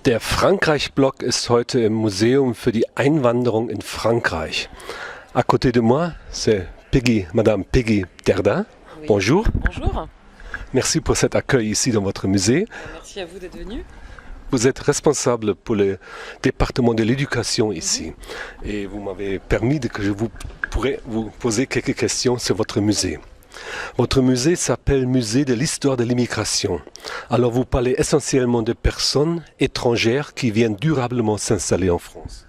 Der Frankreich-Block ist heute im Museum für die Einwanderung in Frankreich. À côté de moi, c'est Madame Peggy Derdin. Oui. Bonjour. Bonjour. Merci pour cet accueil ici dans votre musée. Merci à vous d'être venu. Vous êtes responsable pour le département de l'éducation ici. Et vous m'avez permis que je pourrais vous poser quelques questions sur votre musée. Votre musée s'appelle Musée de l'histoire de l'immigration. Alors vous parlez essentiellement de personnes étrangères qui viennent durablement s'installer en France.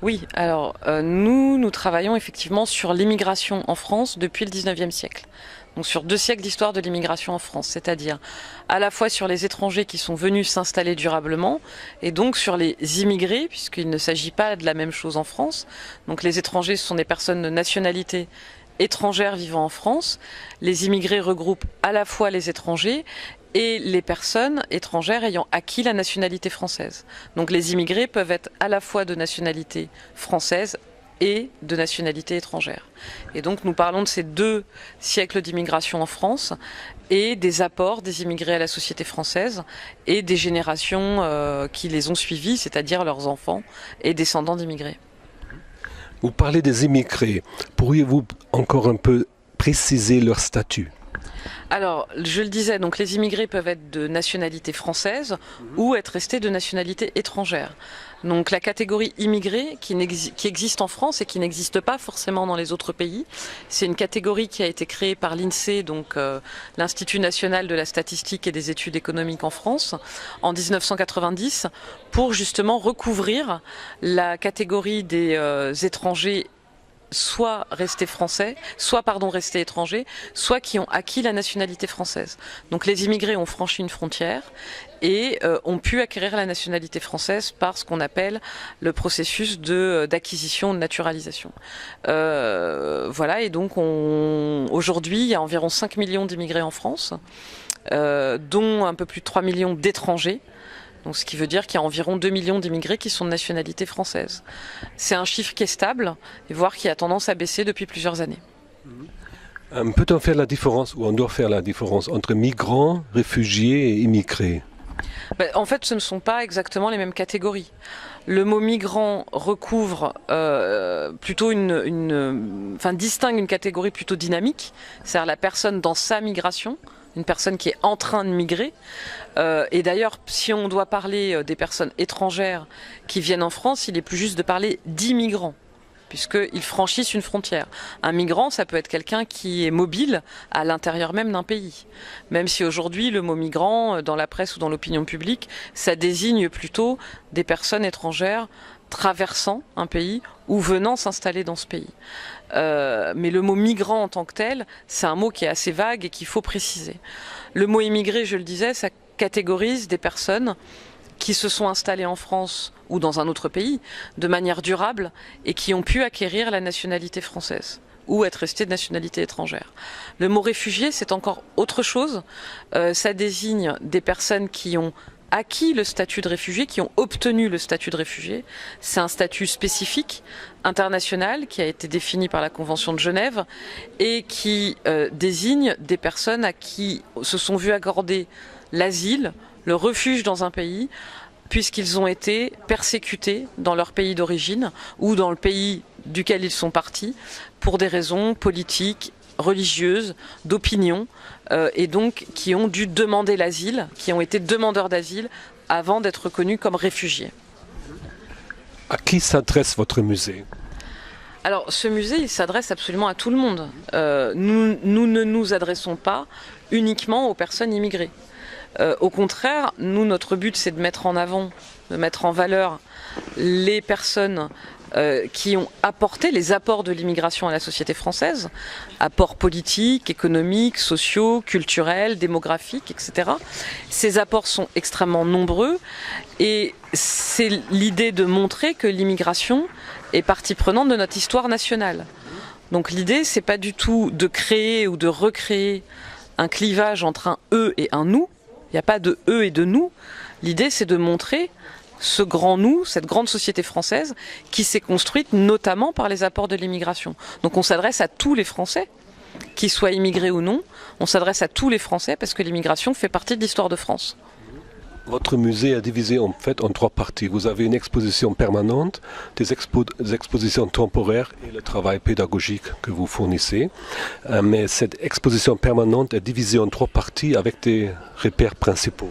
Oui, alors nous travaillons effectivement sur l'immigration en France depuis le 19e siècle. Donc sur 2 siècles d'histoire de l'immigration en France, c'est-à-dire à la fois sur les étrangers qui sont venus s'installer durablement et donc sur les immigrés, puisqu'il ne s'agit pas de la même chose en France. Donc les étrangers, ce sont des personnes de nationalité étrangères vivant en France. Les immigrés regroupent à la fois les étrangers et les personnes étrangères ayant acquis la nationalité française. Donc les immigrés peuvent être à la fois de nationalité française et de nationalité étrangère. Et donc nous parlons de ces 2 siècles d'immigration en France et des apports des immigrés à la société française et des générations qui les ont suivis, c'est-à-dire leurs enfants et descendants d'immigrés. Vous parlez des immigrés. Pourriez-vous encore un peu préciser leur statut ? Alors, je le disais, donc les immigrés peuvent être de nationalité française ou être restés de nationalité étrangère. Donc la catégorie immigré qui existe en France et qui n'existe pas forcément dans les autres pays, c'est une catégorie qui a été créée par l'INSEE, donc l'Institut national de la statistique et des études économiques en France, en 1990, pour justement recouvrir la catégorie des étrangers soit restés français, soit restés étrangers, soit qui ont acquis la nationalité française. Donc les immigrés ont franchi une frontière et ont pu acquérir la nationalité française par ce qu'on appelle le processus d'acquisition, de naturalisation. Voilà, et donc aujourd'hui, il y a environ 5 millions d'immigrés en France, dont un peu plus de 3 millions d'étrangers. Donc, ce qui veut dire qu'il y a environ 2 millions d'immigrés qui sont de nationalité française. C'est un chiffre qui est stable, et voire qui a tendance à baisser depuis plusieurs années. Peut-on faire la différence, ou on doit faire la différence, entre migrants, réfugiés et immigrés ? En fait, ce ne sont pas exactement les mêmes catégories. Le mot migrant recouvre plutôt distingue une catégorie plutôt dynamique, c'est-à-dire la personne dans sa migration, une personne qui est en train de migrer. Et d'ailleurs, si on doit parler des personnes étrangères qui viennent en France, il est plus juste de parler d'immigrants, puisqu'ils franchissent une frontière. Un migrant, ça peut être quelqu'un qui est mobile à l'intérieur même d'un pays. Même si aujourd'hui, le mot migrant, dans la presse ou dans l'opinion publique, ça désigne plutôt des personnes étrangères traversant un pays ou venant s'installer dans ce pays. Mais le mot migrant en tant que tel, c'est un mot qui est assez vague et qu'il faut préciser. Le mot immigré, je le disais, ça catégorise des personnes qui se sont installées en France ou dans un autre pays de manière durable et qui ont pu acquérir la nationalité française ou être restés de nationalité étrangère. Le mot réfugié, c'est encore autre chose. Ça désigne des personnes qui ont acquis le statut de réfugié, qui ont obtenu le statut de réfugié. C'est un statut spécifique, international, qui a été défini par la Convention de Genève et qui désigne des personnes à qui se sont vus accorder l'asile, le refuge dans un pays, puisqu'ils ont été persécutés dans leur pays d'origine ou dans le pays duquel ils sont partis pour des raisons politiques, religieuses, d'opinion, et donc qui ont dû demander l'asile, qui ont été demandeurs d'asile avant d'être reconnus comme réfugiés. À qui s'adresse votre musée ? Alors ce musée, il s'adresse absolument à tout le monde. Nous ne nous adressons pas uniquement aux personnes immigrées. Au contraire, notre but, c'est de mettre en avant, de mettre en valeur les personnes qui ont apporté les apports de l'immigration à la société française, apports politiques, économiques, sociaux, culturels, démographiques, etc. Ces apports sont extrêmement nombreux et c'est l'idée de montrer que l'immigration est partie prenante de notre histoire nationale. Donc l'idée, c'est pas du tout de créer ou de recréer un clivage entre un eux et un nous. Il n'y a pas de eux et de nous. L'idée, c'est de montrer ce grand nous, cette grande société française qui s'est construite notamment par les apports de l'immigration. Donc on s'adresse à tous les Français, qu'ils soient immigrés ou non. On s'adresse à tous les Français parce que l'immigration fait partie de l'histoire de France. Votre musée est divisé en fait en 3 parties. Vous avez une exposition permanente, des expositions temporaires et le travail pédagogique que vous fournissez. Mais cette exposition permanente est divisée en 3 parties avec des repères principaux.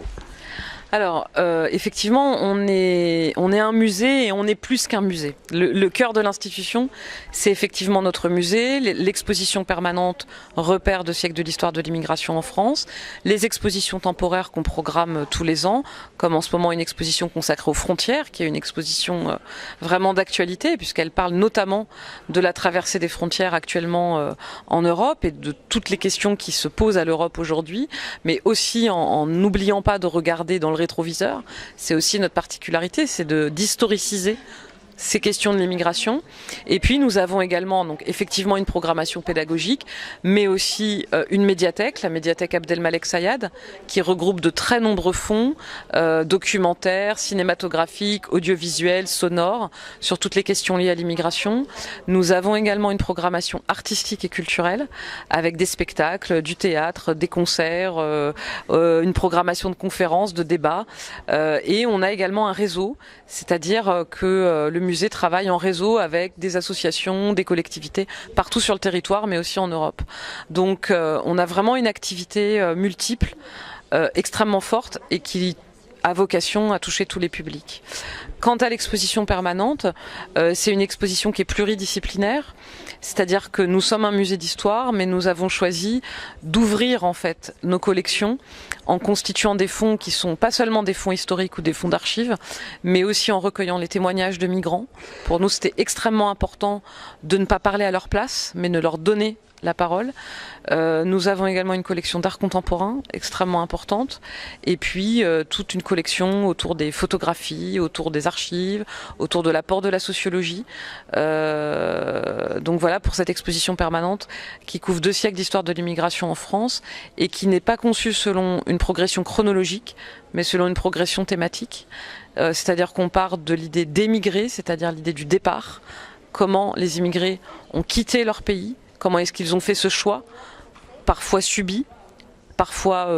Alors, effectivement, on est un musée et on est plus qu'un musée. Le cœur de l'institution, c'est effectivement notre musée, l'exposition permanente repère de siècles de l'histoire de l'immigration en France, les expositions temporaires qu'on programme tous les ans, comme en ce moment une exposition consacrée aux frontières, qui est une exposition vraiment d'actualité, puisqu'elle parle notamment de la traversée des frontières actuellement en Europe et de toutes les questions qui se posent à l'Europe aujourd'hui, mais aussi en n'oubliant pas de regarder dans le rétroviseur. C'est aussi notre particularité, c'est d'historiciser ces questions de l'immigration. Et puis nous avons également donc effectivement une programmation pédagogique, mais aussi une médiathèque, la médiathèque Abdelmalek Sayad, qui regroupe de très nombreux fonds documentaires, cinématographiques, audiovisuels, sonores, sur toutes les questions liées à l'immigration. Nous avons également une programmation artistique et culturelle, avec des spectacles, du théâtre, des concerts, une programmation de conférences, de débats. Et on a également un réseau, c'est-à-dire que le musée travaille en réseau avec des associations, des collectivités partout sur le territoire, mais aussi en Europe. Donc on a vraiment une activité multiple, extrêmement forte et qui a vocation à toucher tous les publics. Quant à l'exposition permanente, c'est une exposition qui est pluridisciplinaire, c'est-à-dire que nous sommes un musée d'histoire, mais nous avons choisi d'ouvrir en fait nos collections en constituant des fonds qui sont pas seulement des fonds historiques ou des fonds d'archives, mais aussi en recueillant les témoignages de migrants. Pour nous, c'était extrêmement important de ne pas parler à leur place, mais de leur donner la parole. Nous avons également une collection d'art contemporain extrêmement importante, et puis toute une collection autour des photographies, autour des archives, autour de l'apport de la sociologie. Donc voilà pour cette exposition permanente qui couvre 2 siècles d'histoire de l'immigration en France et qui n'est pas conçue selon une progression chronologique, mais selon une progression thématique. C'est-à-dire qu'on part de l'idée d'émigrer, c'est-à-dire l'idée du départ, comment les immigrés ont quitté leur pays, comment est-ce qu'ils ont fait ce choix, parfois subi, parfois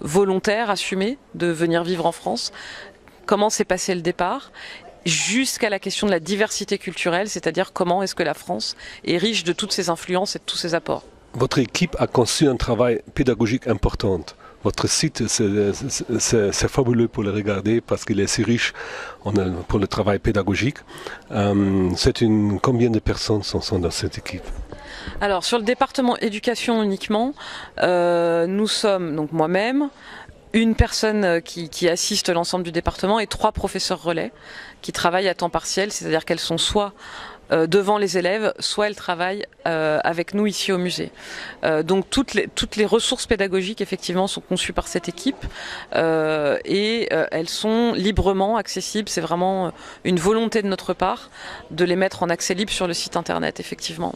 volontaire, assumé, de venir vivre en France. Comment s'est passé le départ, jusqu'à la question de la diversité culturelle, c'est-à-dire comment est-ce que la France est riche de toutes ses influences et de tous ses apports. Votre équipe a conçu un travail pédagogique important. Votre site, c'est fabuleux pour le regarder parce qu'il est si riche pour le travail pédagogique. Combien de personnes sont dans cette équipe ? Alors sur le département éducation uniquement, nous sommes donc moi-même, une personne qui assiste l'ensemble du département et 3 professeurs relais qui travaillent à temps partiel, c'est-à-dire qu'elles sont soit devant les élèves, soit elles travaillent avec nous ici au musée. Donc toutes les ressources pédagogiques effectivement sont conçues par cette équipe et elles sont librement accessibles. C'est vraiment une volonté de notre part de les mettre en accès libre sur le site internet effectivement.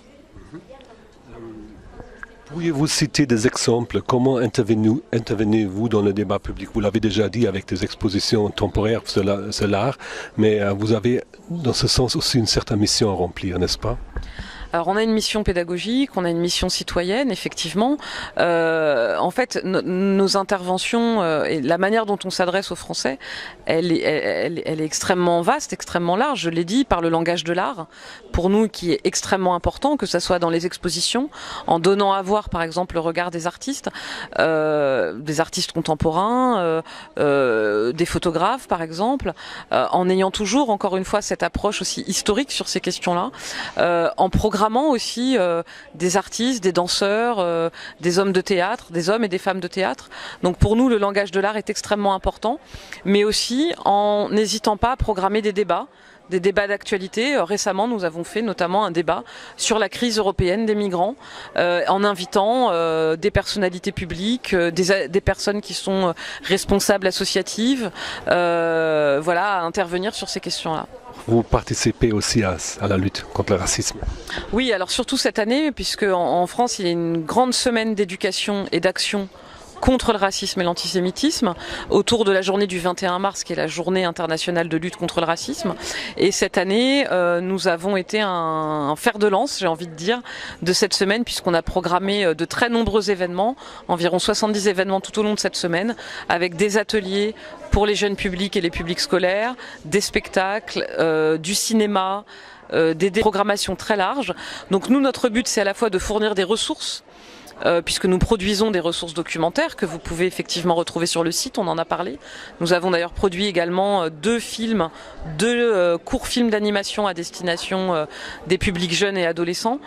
Pourriez-vous citer des exemples? Comment intervenez-vous dans le débat public? Vous l'avez déjà dit avec des expositions temporaires sur l'art, mais vous avez dans ce sens aussi une certaine mission à remplir, n'est-ce pas? Alors on a une mission pédagogique, on a une mission citoyenne, effectivement. En fait, nos interventions et la manière dont on s'adresse aux Français, elle est extrêmement vaste, extrêmement large. Je l'ai dit, par le langage de l'art, pour nous, qui est extrêmement important, que ce soit dans les expositions, en donnant à voir, par exemple, le regard des artistes contemporains, des photographes, par exemple, en ayant toujours, encore une fois, cette approche aussi historique sur ces questions-là, en programmant aussi des artistes, des danseurs, des hommes de théâtre, des hommes et des femmes de théâtre. Donc pour nous, le langage de l'art est extrêmement important, mais aussi en n'hésitant pas à programmer des débats d'actualité. Récemment, nous avons fait notamment un débat sur la crise européenne des migrants, en invitant des personnalités publiques, des personnes qui sont responsables associatives, à intervenir sur ces questions-là. Vous participez aussi à la lutte contre le racisme. Oui, alors surtout cette année, puisque en France, il y a une grande semaine d'éducation et d'action contre le racisme et l'antisémitisme, autour de la journée du 21 mars, qui est la journée internationale de lutte contre le racisme. Et cette année, nous avons été un fer de lance, j'ai envie de dire, de cette semaine, puisqu'on a programmé de très nombreux événements, environ 70 événements tout au long de cette semaine, avec des ateliers pour les jeunes publics et les publics scolaires, des spectacles, du cinéma, des programmations très larges. Donc nous, notre but, c'est à la fois de fournir des ressources, puisque nous produisons des ressources documentaires que vous pouvez effectivement retrouver sur le site, on en a parlé. Nous avons d'ailleurs produit également deux courts films d'animation à destination des publics jeunes et adolescents.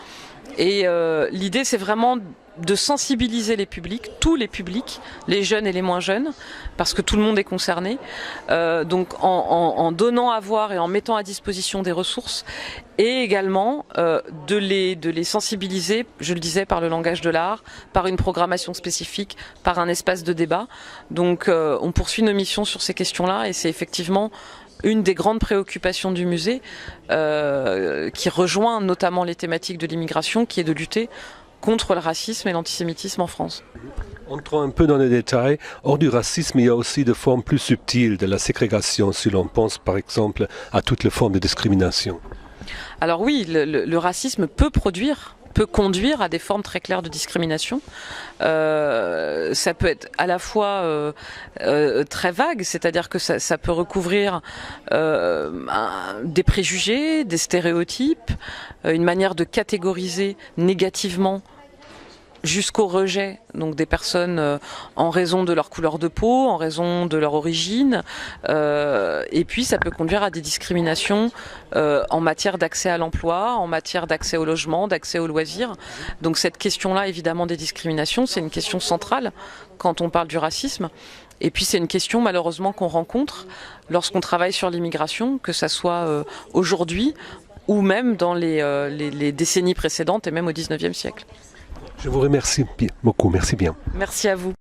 Et l'idée, c'est vraiment de sensibiliser les publics, tous les publics, les jeunes et les moins jeunes, parce que tout le monde est concerné. Donc en donnant à voir et en mettant à disposition des ressources, et également de les sensibiliser, je le disais, par le langage de l'art, par une programmation spécifique, par un espace de débat. Donc on poursuit nos missions sur ces questions-là, et c'est effectivement une des grandes préoccupations du musée, qui rejoint notamment les thématiques de l'immigration, qui est de lutter contre le racisme et l'antisémitisme en France. Entrons un peu dans les détails. Hors du racisme, il y a aussi des formes plus subtiles de la ségrégation, si l'on pense par exemple à toutes les formes de discrimination. Alors oui, le racisme peut conduire à des formes très claires de discrimination. Ça peut être à la fois très vague, c'est-à-dire que ça peut recouvrir des préjugés, des stéréotypes, une manière de catégoriser négativement jusqu'au rejet donc des personnes en raison de leur couleur de peau, en raison de leur origine, et puis ça peut conduire à des discriminations en matière d'accès à l'emploi, en matière d'accès au logement, d'accès aux loisirs. Donc cette question-là, évidemment, des discriminations, c'est une question centrale quand on parle du racisme. Et puis c'est une question malheureusement qu'on rencontre lorsqu'on travaille sur l'immigration, que ça soit aujourd'hui ou même dans les décennies précédentes et même au 19e siècle. Je vous remercie beaucoup, merci bien. Merci à vous.